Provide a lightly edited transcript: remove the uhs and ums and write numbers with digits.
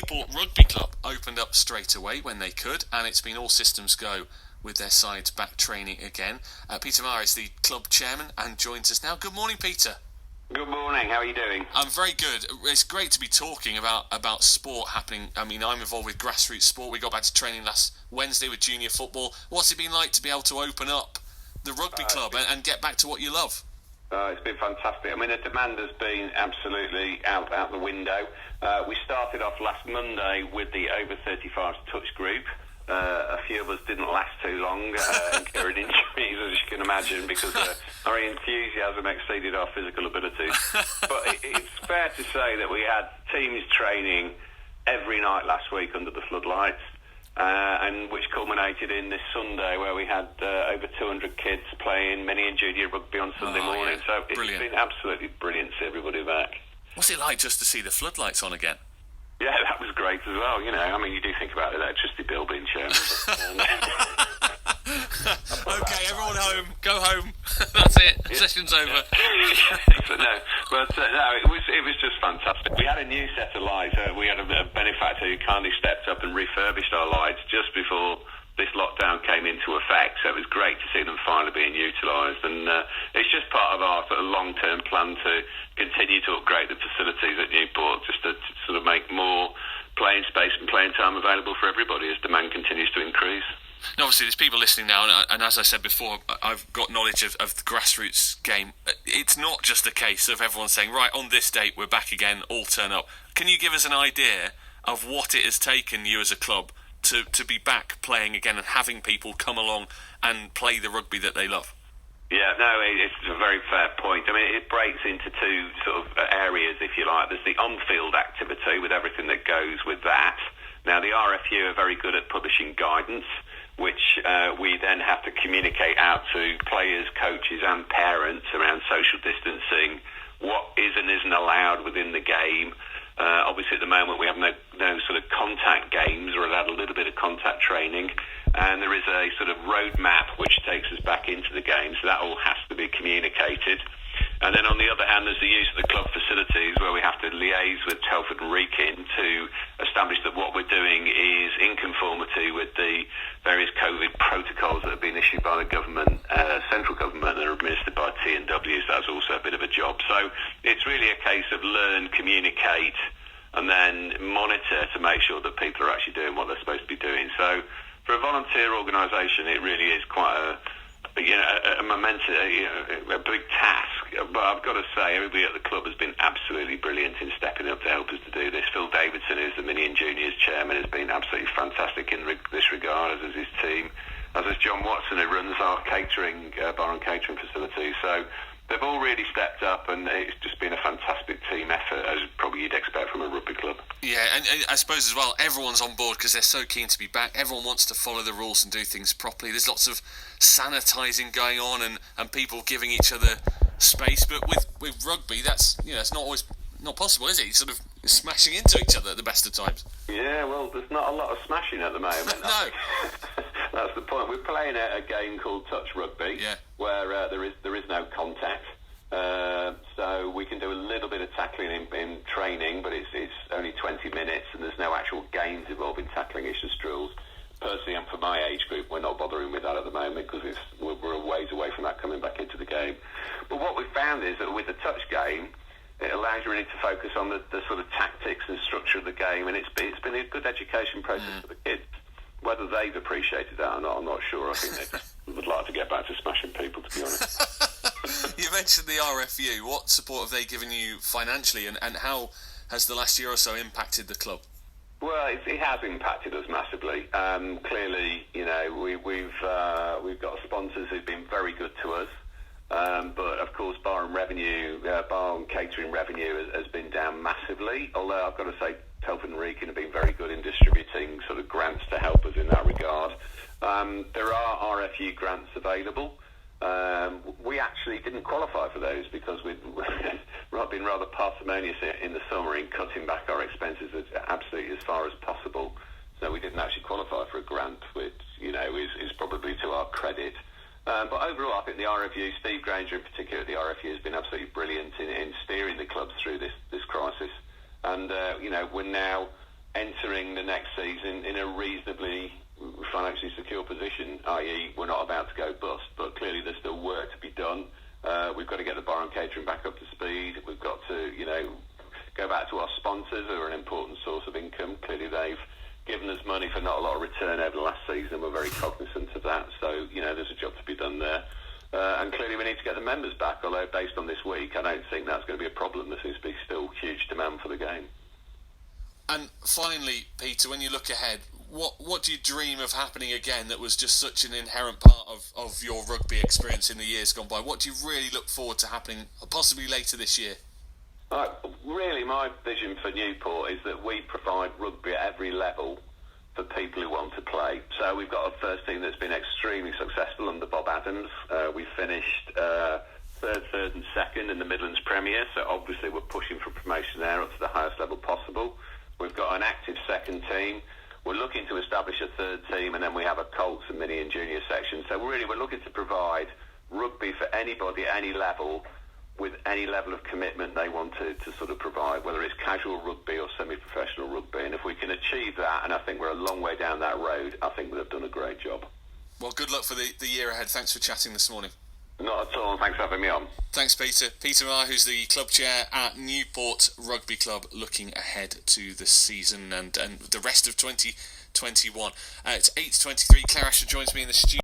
Stockport Rugby Club opened up straight away when they could, and it's been all systems go with their sides back training again. Peter Maher is the club chairman and joins us now. Good morning, Peter. Good morning, how are you doing? I'm very good. It's great to be talking about sport happening. I mean, I'm involved with grassroots sport. We got back to training last Wednesday with junior football. What's it been like to be able to open up the rugby club and get back to what you love? It's been fantastic. I mean, the demand has been absolutely out the window. We started off last Monday with the over 35s touch group. A few of us didn't last too long, incurring injuries, as you can imagine, because our enthusiasm exceeded our physical abilities. But it's fair to say that we had teams training every night last week under the floodlights, and which culminated in this Sunday where we had over 200 kids playing mini and junior rugby on Sunday morning. Yeah. So it's been absolutely brilliant to see everybody back. What's it like just to see the floodlights on again? Yeah, that was great as well. You know, I mean, you do think about the electricity bill being shown. Okay, everyone home. Go home. That's it. Yeah. Session's over. It was just fantastic. We had a new set of lights. We had a benefactor who kindly stepped up and refurbished our lights just before this lockdown came into effect. So it was great to see them finally being utilised. And it's just part of our sort of long-term plan to continue to upgrade the facilities at Newport, just to sort of make more playing space and playing time available for everybody as demand continues to increase. Now, obviously, there's people listening now, and as I said before, I've got knowledge of the grassroots game. It's not just a case of everyone saying, right, on this date, we're back again, all turn up. Can you give us an idea of what it has taken you as a club to be back playing again and having people come along and play the rugby that they love? Yeah, no, it's a very fair point. I mean, it breaks into two sort of areas, if you like. There's the on-field activity with everything that goes with that. Now, the RFU are very good at publishing guidance, which we then have to communicate out to players, coaches and parents around social distancing, what is and isn't allowed within the game. Obviously, at the moment, we have no sort of contact games. We're allowed a little bit of contact training. And there is a sort of roadmap which takes us back into the game. So that all has to be communicated. And then on the other hand, there's the use of the club facilities where we have to liaise with Telford and Wrekin to establish that what we're doing is in conformity with the various COVID protocols that have been issued by the government, central government, and are administered by T&W. So that's also a bit of a job. So it's really a case of learn, communicate, and then monitor to make sure that people are actually doing what they're supposed to be doing. So for a volunteer organisation, it really is quite a momentous, a big task. But I've got to say, everybody at the club has been absolutely brilliant in stepping up to help us to do this. Phil Davidson, who's the Mini and Juniors chairman, has been absolutely fantastic in this regard, as is his team, as is John Watson, who runs our catering, bar and catering facility. So they've all really stepped up, and it's just been a fantastic team effort, as probably you'd expect from a rugby club. Yeah, and I suppose as well, everyone's on board because they're so keen to be back. Everyone wants to follow the rules and do things properly. There's lots of sanitising going on and people giving each other space. But with rugby, that's it's not always not possible, is it? You're sort of smashing into each other at the best of times. Yeah, well, there's not a lot of smashing at the moment. No. That's the point. We're playing a game called touch rugby, where there is no contact. So we can do a little bit of tackling in training, but it's only 20 minutes, and there's no actual games involving tackling. It's just drills. Personally, and for my age group, we're not bothering with that at the moment because we're a ways away from that coming back into the game. But what we've found is that with the touch game, it allows you really to focus on the sort of tactics and structure of the game, and it's been a good education process for the kids. Whether they've appreciated that or not, I'm not sure. I think they just would like to get back to smashing people, to be honest. You mentioned the RFU. What support have they given you financially, and how has the last year or so impacted the club? Well, it has impacted us massively. Clearly, we've got sponsors who've been very good to us. But of course, bar and catering revenue has been down massively. Although I've got to say, Telford and Wrekin have been very good in distributing sort of grants to help us in that regard. There are RFU grants available. We actually didn't qualify for those because we'd been rather parsimonious in the summer in cutting back our expenses absolutely as far as possible. So we didn't actually qualify for a grant, which is probably to our credit. But overall, I think the RFU, Steve Granger in particular, the RFU has been absolutely brilliant in steering the clubs through this crisis. And we're now entering the next season in a reasonably financially secure position, i.e. we're not about to go bust, but clearly there's still work to be done. We've got to get the bar and catering back up to speed. We've got to, go back to our sponsors, who are an important source of income. Clearly they've given us money for not a lot of return over the last season. We're very cognizant of that. So, there's a job to be done there. And clearly we need to get the members back, although based on this week, I don't think that's going to be a problem. There seems to be still huge demand for the game. And finally, Peter, when you look ahead, what do you dream of happening again that was just such an inherent part of your rugby experience in the years gone by? What do you really look forward to happening possibly later this year? Really, my vision for Newport is that we provide rugby at every level for people who want to play. So we've got a first team that's been extremely successful under Bob Adams. We finished third and second in the Midlands Premier, so obviously we're pushing for promotion there up to the highest level possible. We've got an active second team. We're looking to establish a third team, and then we have a Colts and mini and junior section. So really we're looking to provide rugby for anybody at any level, with any level of commitment they want to sort of provide, whether it's casual rugby or semi-professional rugby. And if we can achieve that, and I think we're a long way down that road, I think we've done a great job. Well, good luck for the year ahead. Thanks for chatting this morning. Not at all, and thanks for having me on. Thanks, Peter. Peter Maher, who's the club chair at Newport Rugby Club, looking ahead to the season and the rest of 2021. It's 8:23. Claire Asher joins me in the studio.